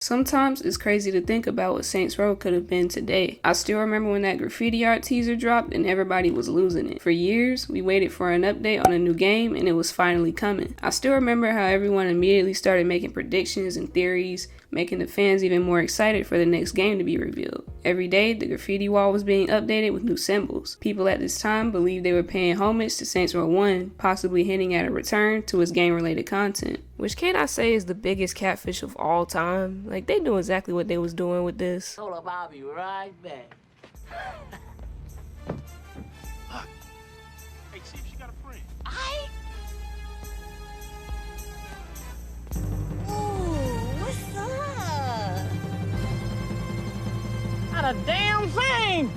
Sometimes it's crazy to think about what Saints Row could have been today. I still remember when that graffiti art teaser dropped and everybody was losing it. For years, we waited for an update on a new game and it was finally coming. I still remember how everyone immediately started making predictions and theories, making the fans even more excited for the next game to be revealed. Every day, the graffiti wall was being updated with new symbols. People at this time believed they were paying homage to Saints Row 1, possibly hinting at a return to its game-related content. Which can I say is the biggest catfish of all time? Like, they knew exactly what they was doing with this. Hold up, I'll be right back. Hey, see if she got a friend. Ooh, what's up? Not a damn thing!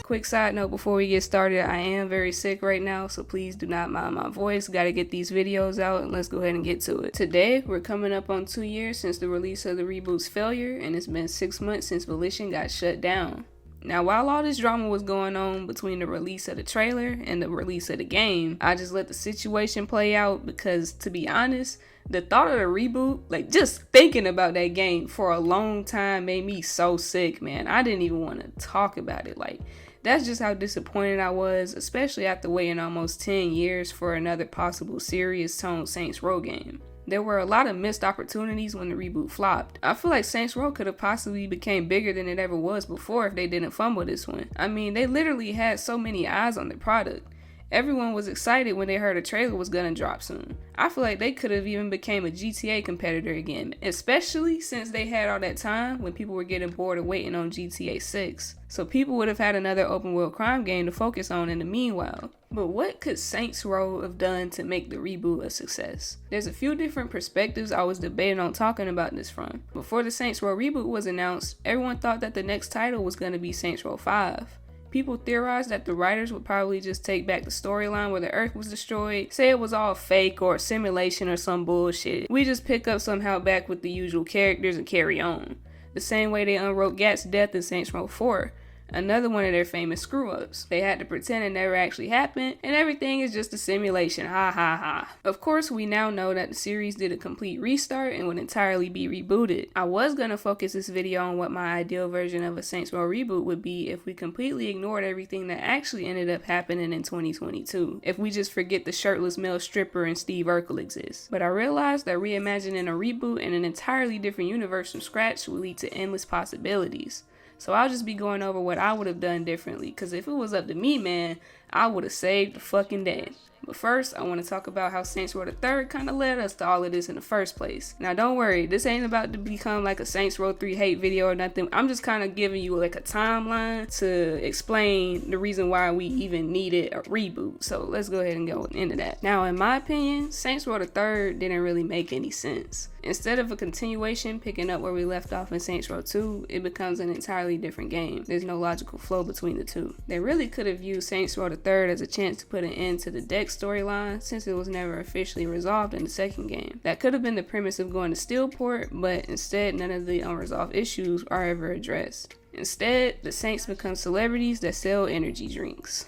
Quick side note before we get started, I am very sick right now, so please do not mind my voice. Gotta get these videos out and let's go ahead and get to it. Today, we're coming up on 2 years since the release of the reboot's failure, and it's been 6 months since Volition got shut down. Now, while all this drama was going on between the release of the trailer and the release of the game, I just let the situation play out because, to be honest, the thought of the reboot, like just thinking about that game for a long time made me so sick, man. I didn't even want to talk about it. Like, that's just how disappointed I was, especially after waiting almost 10 years for another possible serious tone Saints Row game. There were a lot of missed opportunities when the reboot flopped. I feel like Saints Row could have possibly became bigger than it ever was before if they didn't fumble this one. I mean, they literally had so many eyes on the product. Everyone was excited when they heard a trailer was gonna drop soon. I feel like they could have even became a GTA competitor again, especially since they had all that time when people were getting bored of waiting on GTA 6. So people would have had another open world crime game to focus on in the meanwhile. But what could Saints Row have done to make the reboot a success? There's a few different perspectives I was debating on talking about this from. Before the Saints Row reboot was announced, everyone thought that the next title was gonna be Saints Row 5. People theorized that the writers would probably just take back the storyline where the Earth was destroyed, say it was all fake or a simulation or some bullshit. We just pick up somehow back with the usual characters and carry on. The same way they unwrote Gat's death in Saints Row 4. Another one of their famous screw-ups. They had to pretend it never actually happened, and everything is just a simulation, ha ha ha. Of course, we now know that the series did a complete restart and would entirely be rebooted. I was gonna focus this video on what my ideal version of a Saints Row reboot would be if we completely ignored everything that actually ended up happening in 2022. If we just forget the shirtless male stripper and Steve Urkel exists. But I realized that reimagining a reboot in an entirely different universe from scratch would lead to endless possibilities. So I'll just be going over what I would have done differently, because if it was up to me, man, I would have saved the fucking day. But first, I want to talk about how Saints Row 3 kind of led us to all of this in the first place. Now don't worry, this ain't about to become like a Saints Row 3 hate video or nothing. I'm just kind of giving you like a timeline to explain the reason why we even needed a reboot. So let's go ahead and go into that. Now in my opinion, Saints Row 3 didn't really make any sense. Instead of a continuation picking up where we left off in Saints Row 2, it becomes an entirely different game. There's no logical flow between the two. They really could have used Saints Row 3 as a chance to put an end to the Dex storyline, since it was never officially resolved in the second game. That could have been the premise of going to Steelport, but instead none of the unresolved issues are ever addressed. Instead, the Saints become celebrities that sell energy drinks.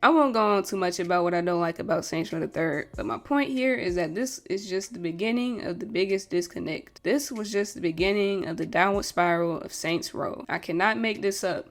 I won't go on too much about what I don't like about Saints Row 3, but my point here is that this is just the beginning of the biggest disconnect. This was just the beginning of the downward spiral of Saints Row. I cannot make this up.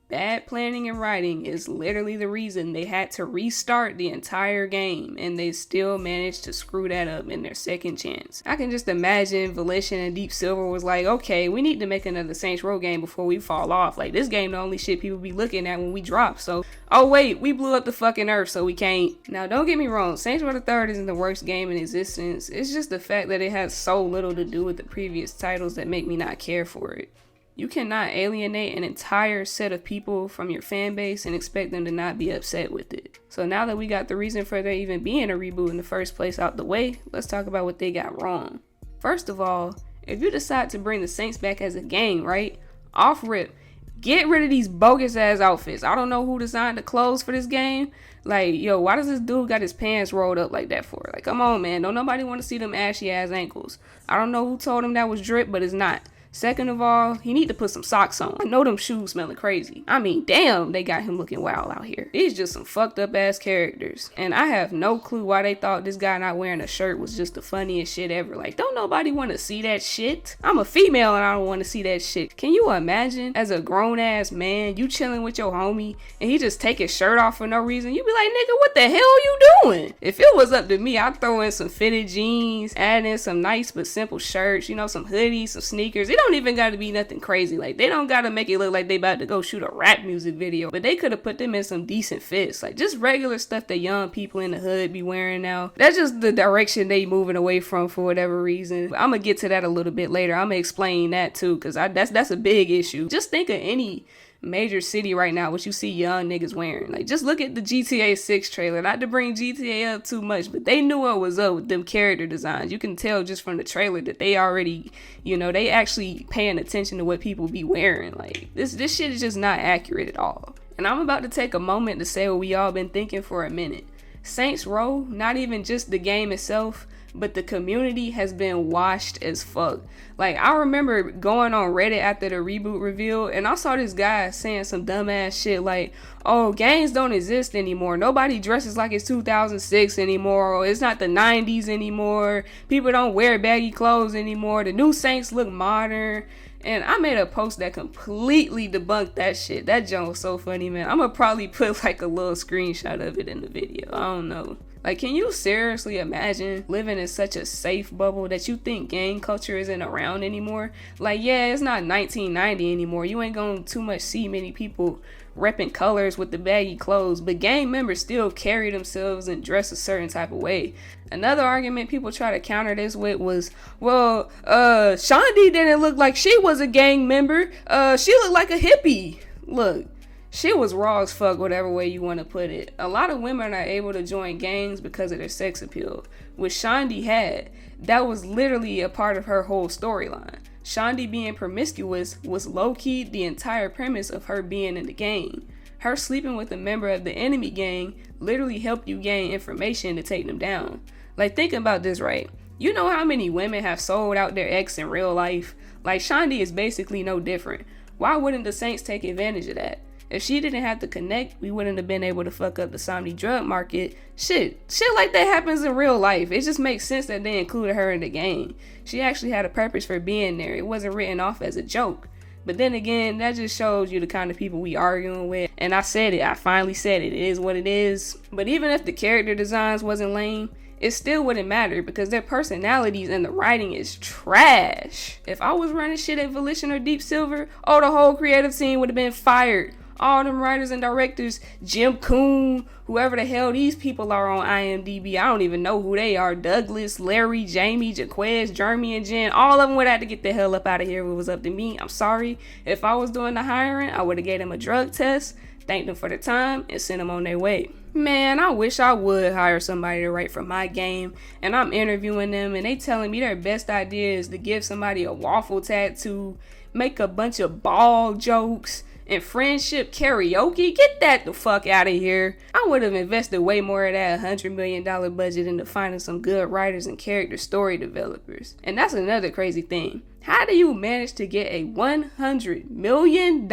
Bad planning and writing is literally the reason they had to restart the entire game, and they still managed to screw that up in their second chance. I can just imagine Volition and Deep Silver was like, okay, we need to make another Saints Row game before we fall off. Like, this game the only shit people be looking at when we drop, so, oh wait, we blew up the fucking Earth, so we can't. Now don't get me wrong, Saints Row 3 isn't the worst game in existence. It's just the fact that it has so little to do with the previous titles that make me not care for it. You cannot alienate an entire set of people from your fan base and expect them to not be upset with it. So now that we got the reason for there even being a reboot in the first place out the way, let's talk about what they got wrong. First of all, if you decide to bring the Saints back as a gang, right? Off rip, get rid of these bogus ass outfits. I don't know who designed the clothes for this game. Like, yo, why does this dude got his pants rolled up like that for? Like, come on, man. Don't nobody want to see them ashy ass ankles. I don't know who told him that was drip, but it's not. Second of all, he need to put some socks on. I know them shoes smelling crazy. I mean, damn, they got him looking wild out here. These just some fucked up ass characters. And I have no clue why they thought this guy not wearing a shirt was just the funniest shit ever. Like, don't nobody want to see that shit. I'm a female and I don't want to see that shit. Can you imagine as a grown ass man, you chilling with your homie and he just take his shirt off for no reason? You be like, nigga, what the hell you doing? If it was up to me, I'd throw in some fitted jeans, add in some nice but simple shirts, you know, some hoodies, some sneakers. It don't even gotta be nothing crazy. Like, they don't gotta make it look like they about to go shoot a rap music video, but they could have put them in some decent fits, like just regular stuff that young people in the hood be wearing now. That's just the direction they moving away from for whatever reason. But I'm gonna get to that a little bit later. I'm gonna explain that too, because that's a big issue. Just think of any major city right now what you see young niggas wearing. Like, just look at the GTA 6 trailer. Not to bring GTA up too much, but they knew what was up with them character designs. You can tell just from the trailer that they already, you know, they actually paying attention to what people be wearing. Like, this shit is just not accurate at all. And I'm about to take a moment to say what we all been thinking for a minute. Saints Row, not even just the game itself, but the community has been washed as fuck. Like, I remember going on Reddit after the reboot reveal, and I saw this guy saying some dumbass shit like, oh, gangs don't exist anymore. Nobody dresses like it's 2006 anymore, or it's not the 90s anymore. People don't wear baggy clothes anymore. The new Saints look modern. And I made a post that completely debunked that shit. That joke was so funny, man. I'm gonna probably put like a little screenshot of it in the video. I don't know. Like, can you seriously imagine living in such a safe bubble that you think gang culture isn't around anymore? Like, yeah, it's not 1990 anymore. You ain't gonna too much see many people repping colors with the baggy clothes, but gang members still carry themselves and dress a certain type of way. Another argument people try to counter this with was, well, Shandi didn't look like she was a gang member. She looked like a hippie. Look, she was raw as fuck, whatever way you want to put it. A lot of women are able to join gangs because of their sex appeal. What Shandi had, that was literally a part of her whole storyline. Shandi being promiscuous was low-key the entire premise of her being in the gang. Her sleeping with a member of the enemy gang literally helped you gain information to take them down. Like, think about this, right? You know how many women have sold out their ex in real life? Like, Shandi is basically no different. Why wouldn't the Saints take advantage of that? If she didn't have to connect, we wouldn't have been able to fuck up the Somni drug market. Shit like that happens in real life. It just makes sense that they included her in the game. She actually had a purpose for being there. It wasn't written off as a joke. But then again, that just shows you the kind of people we arguing with. And I said it. I finally said it. It is what it is. But even if the character designs wasn't lame, it still wouldn't matter because their personalities and the writing is trash. If I was running shit at Volition or Deep Silver, oh, the whole creative team would have been fired. All them writers and directors, Jim Coon, whoever the hell these people are on IMDb, I don't even know who they are. Douglas, Larry, Jamie, Jaquez, Jeremy, and Jen, all of them would have to get the hell up out of here if it was up to me. I'm sorry. If I was doing the hiring, I would have gave them a drug test, thanked them for the time, and sent them on their way. Man, I wish I would hire somebody to write for my game, and I'm interviewing them, and they telling me their best idea is to give somebody a waffle tattoo, make a bunch of ball jokes, and friendship karaoke. Get that the fuck out of here. I would have invested way more of that $100 million budget into finding some good writers and character story developers. And that's another crazy thing. How do you manage to get a $100 million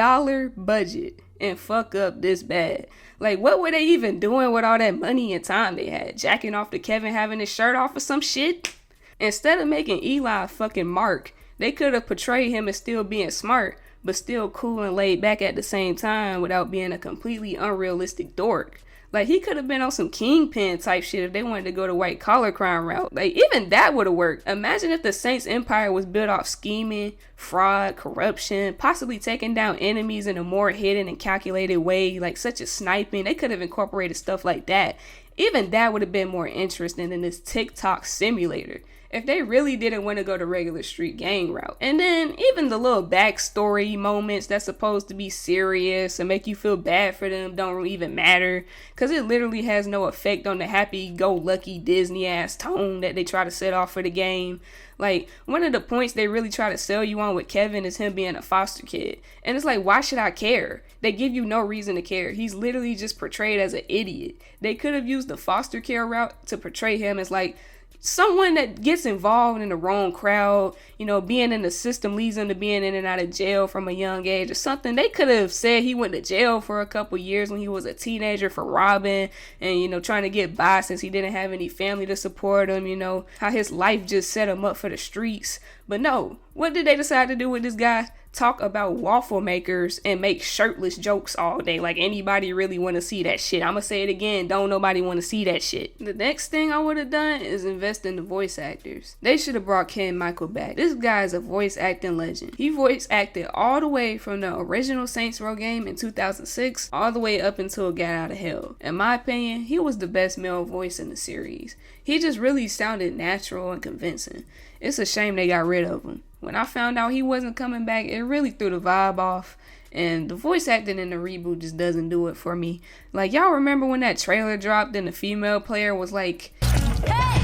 budget and fuck up this bad? Like, what were they even doing with all that money and time they had? Jacking off to Kevin having his shirt off or some shit? Instead of making Eli a fucking mark, they could have portrayed him as still being smart, but still cool and laid back at the same time without being a completely unrealistic dork. Like, he could have been on some Kingpin type shit if they wanted to go the white collar crime route. Like, even that would have worked. Imagine if the Saints empire was built off scheming, fraud, corruption, possibly taking down enemies in a more hidden and calculated way, like such as sniping. They could have incorporated stuff like that. Even that would have been more interesting than this TikTok simulator, if they really didn't want to go the regular street gang route. And then even the little backstory moments that's supposed to be serious and make you feel bad for them don't even matter, because it literally has no effect on the happy-go-lucky Disney-ass tone that they try to set off for the game. Like, one of the points they really try to sell you on with Kevin is him being a foster kid. And it's like, why should I care? They give you no reason to care. He's literally just portrayed as an idiot. They could have used the foster care route to portray him as like, someone that gets involved in the wrong crowd, you know, being in the system leads them to being in and out of jail from a young age or something. They could have said he went to jail for a couple years when he was a teenager for robbing and, you know, trying to get by since he didn't have any family to support him, you know, how his life just set him up for the streets. But no, what did they decide to do with this guy? Talk about waffle makers and make shirtless jokes all day. Like anybody really want to see that shit? I'ma say it again, don't nobody want to see that shit. The next thing I would have done is invest in the voice actors. They should have brought Kennen-Michael back. This guy is a voice acting legend. He voice acted all the way from the original Saints Row game in 2006 all the way up until Get Out of Hell. In my opinion, he was the best male voice in the series. He just really sounded natural and convincing. It's a shame they got rid of him. When I found out he wasn't coming back, it really threw the vibe off. And the voice acting in the reboot just doesn't do it for me. Like, y'all remember when that trailer dropped and the female player was like, "Hey,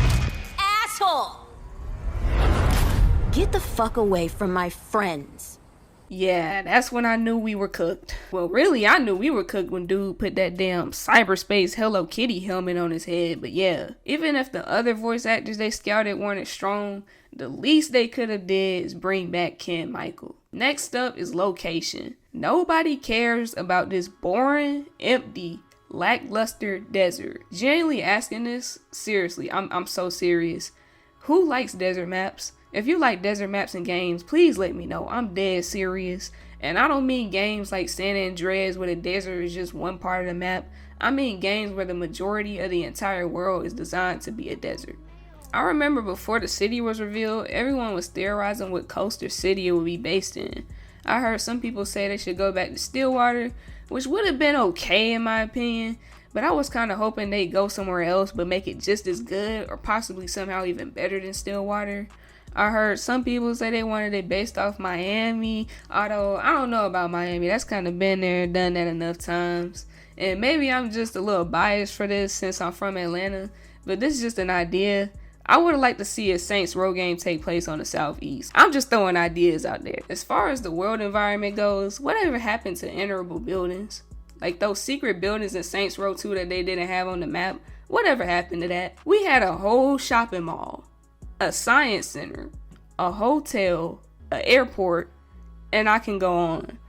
asshole! Get the fuck away from my friends." yeah, that's when I knew we were cooked. Well, really, I knew we were cooked when dude put that damn cyberspace Hello Kitty helmet on his head. But yeah, even if the other voice actors they scouted weren't as strong, the least they could have did is bring back Kennen-Michael. Next up is location. Nobody cares about this boring, empty, lackluster desert. Genuinely asking this, seriously, I'm so serious. Who likes desert maps? If you like desert maps and games, please let me know. I'm dead serious. And I don't mean games like San Andreas where the desert is just one part of the map. I mean games where the majority of the entire world is designed to be a desert. I remember before the city was revealed, everyone was theorizing what coast or city it would be based in. I heard some people say they should go back to Stillwater, which would have been okay in my opinion, but I was kind of hoping they'd go somewhere else but make it just as good or possibly somehow even better than Stillwater. I heard some people say they wanted it based off Miami, although I don't know about Miami. That's kind of been there and done that enough times. And maybe I'm just a little biased for this since I'm from Atlanta, but this is just an idea. I would have liked to see a Saints Row game take place on the southeast. I'm just throwing ideas out there. As far as the world environment goes, whatever happened to enterable buildings? Like those secret buildings in Saints Row 2 that they didn't have on the map, whatever happened to that? We had a whole shopping mall, a science center, a hotel, an airport, and I can go on.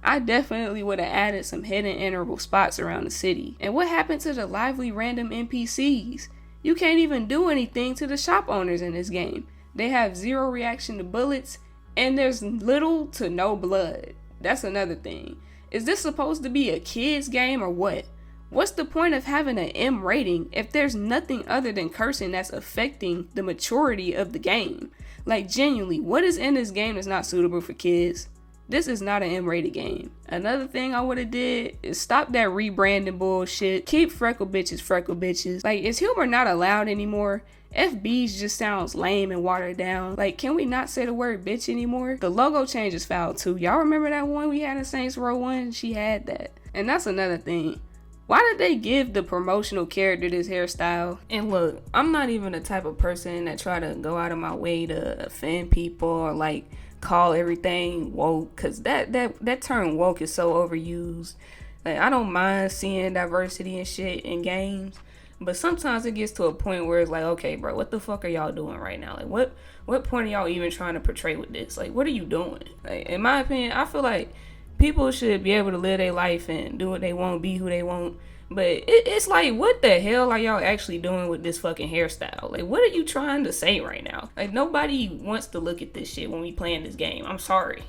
I definitely would have added some hidden enterable spots around the city. And what happened to the lively random NPCs? You can't even do anything to the shop owners in this game. They have zero reaction to bullets, and there's little to no blood. That's another thing. Is this supposed to be a kid's game or what? What's the point of having an M rating if there's nothing other than cursing that's affecting the maturity of the game? Like genuinely, what is in this game that's not suitable for kids? This is not an M-rated game. Another thing I would have did is stop that rebranding bullshit. Keep freckle bitches. Like, is humor not allowed anymore? FBs just sounds lame and watered down. Like, can we not say the word bitch anymore? The logo change is foul too. Y'all remember that one we had in Saints Row 1? She had that. And that's another thing. Why did they give the promotional character this hairstyle? And look, I'm not even the type of person that try to go out of my way to offend people or like call everything woke, because that term woke is so overused. Like, I don't mind seeing diversity and shit in games, but sometimes it gets to a point where it's like, okay bro, what the fuck are y'all doing right now? Like, what point are y'all even trying to portray with this? Like, what are you doing? Like, in my opinion, I feel like people should be able to live their life and do what they want, be who they want. But it's like, what the hell are y'all actually doing with this fucking hairstyle? Like, what are you trying to say right now? Like, nobody wants to look at this shit when we playing this game. I'm sorry,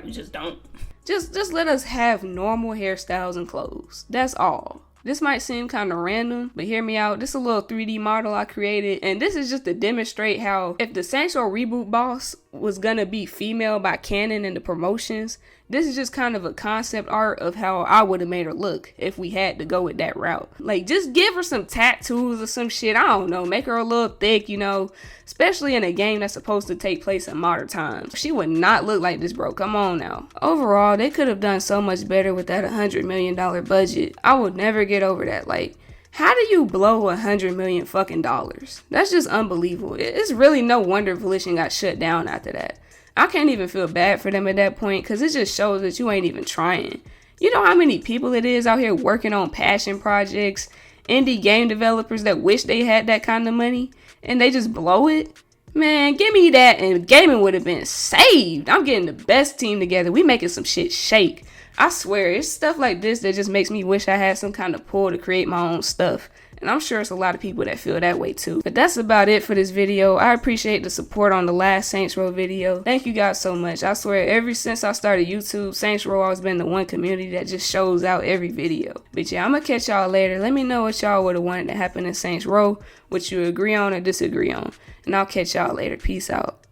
we just don't. Just let us have normal hairstyles and clothes. That's all. This might seem kind of random, but hear me out. This is a little 3D model I created, and this is just to demonstrate how if the saintsrow reboot boss was gonna be female by canon in the promotions, this is just kind of a concept art of how I would have made her look if we had to go with that route. Like, just give her some tattoos or some shit, I don't know, make her a little thick, you know, especially in a game that's supposed to take place in modern times. She would not look like this, bro, come on now. Overall, they could have done so much better with that $100 million budget. I would never get over that. Like, how do you blow $100 million fucking dollars? That's just unbelievable. It's really no wonder Volition got shut down after that. I can't even feel bad for them at that point, because it just shows that you ain't even trying. You know how many people it is out here working on passion projects, indie game developers that wish they had that kind of money? and they just blow it. Man, give me that and gaming would have been saved. I'm getting the best team together. We making some shit shake. I swear, it's stuff like this that just makes me wish I had some kind of pull to create my own stuff. And I'm sure it's a lot of people that feel that way too. But that's about it for this video. I appreciate the support on the last Saints Row video. Thank you guys so much. I swear, ever since I started YouTube, Saints Row always been the one community that just shows out every video. But yeah, I'm gonna catch y'all later. Let me know what y'all would have wanted to happen in Saints Row, what you agree on or disagree on. And I'll catch y'all later. Peace out.